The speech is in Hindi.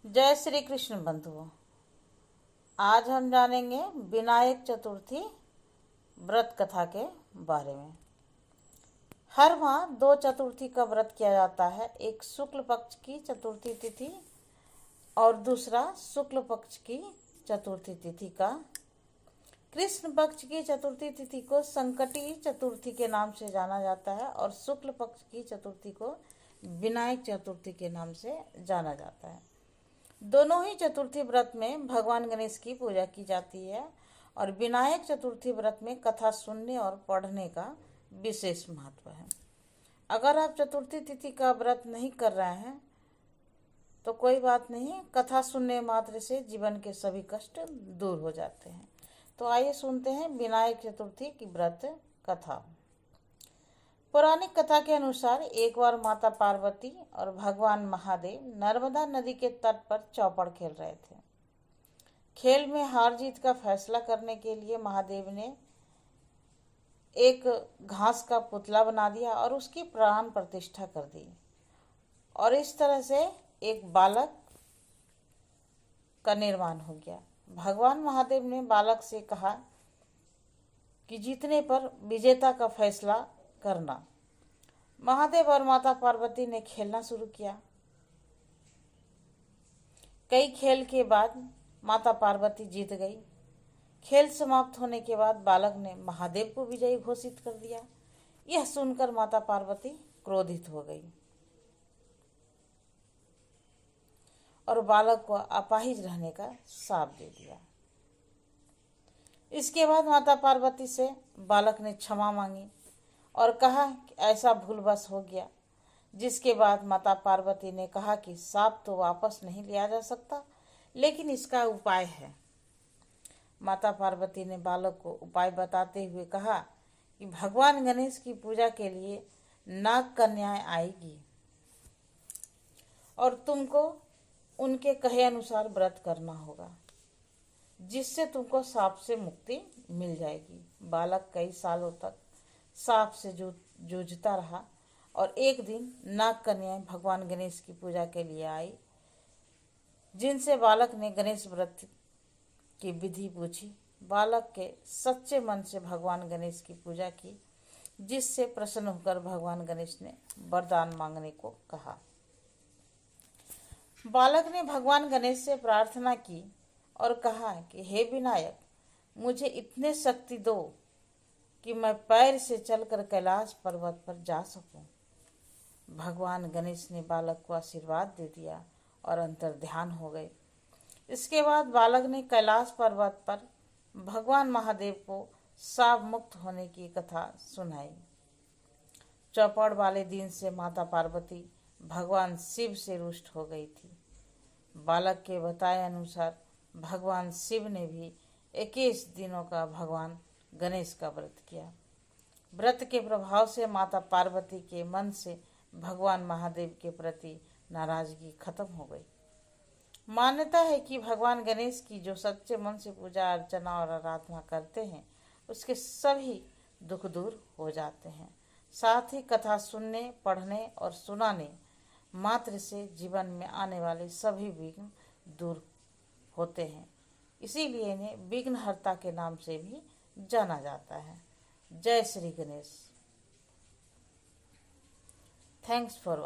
जय श्री कृष्ण बंधुओं। आज हम जानेंगे विनायक चतुर्थी व्रत कथा के बारे में। हर माह 2 चतुर्थी का व्रत किया जाता है, एक शुक्ल पक्ष की चतुर्थी तिथि और दूसरा शुक्ल पक्ष की चतुर्थी तिथि का। कृष्ण पक्ष की चतुर्थी तिथि को संकटी चतुर्थी के नाम से जाना जाता है और शुक्ल पक्ष की चतुर्थी को विनायक चतुर्थी के नाम से जाना जाता है। दोनों ही चतुर्थी व्रत में भगवान गणेश की पूजा की जाती है और विनायक चतुर्थी व्रत में कथा सुनने और पढ़ने का विशेष महत्व है। अगर आप चतुर्थी तिथि का व्रत नहीं कर रहे हैं तो कोई बात नहीं, कथा सुनने मात्र से जीवन के सभी कष्ट दूर हो जाते हैं। तो आइए सुनते हैं विनायक चतुर्थी की व्रत कथा। पौराणिक कथा के अनुसार एक बार माता पार्वती और भगवान महादेव नर्मदा नदी के तट पर चौपड़ खेल रहे थे। खेल में हार जीत का फैसला करने के लिए महादेव ने एक घास का पुतला बना दिया और उसकी प्राण प्रतिष्ठा कर दी और इस तरह से एक बालक का निर्माण हो गया। भगवान महादेव ने बालक से कहा कि जीतने पर विजेता का फैसला करना। महादेव और माता पार्वती ने खेलना शुरू किया। कई खेल के बाद माता पार्वती जीत गई। खेल समाप्त होने के बाद बालक ने महादेव को विजयी घोषित कर दिया। यह सुनकर माता पार्वती क्रोधित हो गई और बालक को अपाहिज रहने का शाप दे दिया। इसके बाद माता पार्वती से बालक ने क्षमा मांगी और कहा कि ऐसा भूलवश हो गया। जिसके बाद माता पार्वती ने कहा कि शाप तो वापस नहीं लिया जा सकता, लेकिन इसका उपाय है। माता पार्वती ने बालक को उपाय बताते हुए कहा कि भगवान गणेश की पूजा के लिए नाग कन्याएं आएगी और तुमको उनके कहे अनुसार व्रत करना होगा, जिससे तुमको शाप से मुक्ति मिल जाएगी। बालक कई सालों तक सांप से जूझता रहा और एक दिन नाग कन्याएं भगवान गणेश की पूजा के लिए आई, जिनसे बालक ने गणेश व्रत की विधि पूछी। बालक के सच्चे मन से भगवान गणेश की पूजा की, जिससे प्रसन्न होकर भगवान गणेश ने वरदान मांगने को कहा। बालक ने भगवान गणेश से प्रार्थना की और कहा कि हे विनायक, मुझे इतने शक्ति दो कि मैं पैर से चलकर कैलाश पर्वत पर जा सकूं। भगवान गणेश ने बालक को आशीर्वाद दे दिया और अंतर्ध्यान हो गए। इसके बाद बालक ने कैलाश पर्वत पर भगवान महादेव को शाप मुक्त होने की कथा सुनाई। चौपड़ वाले दिन से माता पार्वती भगवान शिव से रुष्ट हो गई थी। बालक के बताए अनुसार भगवान शिव ने भी 21 दिनों का भगवान गणेश का व्रत किया। व्रत के प्रभाव से माता पार्वती के मन से भगवान महादेव के प्रति नाराजगी खत्म हो गई। मान्यता है कि भगवान गणेश की जो सच्चे मन से पूजा अर्चना और आराधना करते हैं, उसके सभी दुख दूर हो जाते हैं। साथ ही कथा सुनने, पढ़ने और सुनाने मात्र से जीवन में आने वाले सभी विघ्न दूर होते हैं। इसीलिए इन्हें विघ्नहर्ता के नाम से भी जाना जाता है। जय श्री गणेश। Thanks for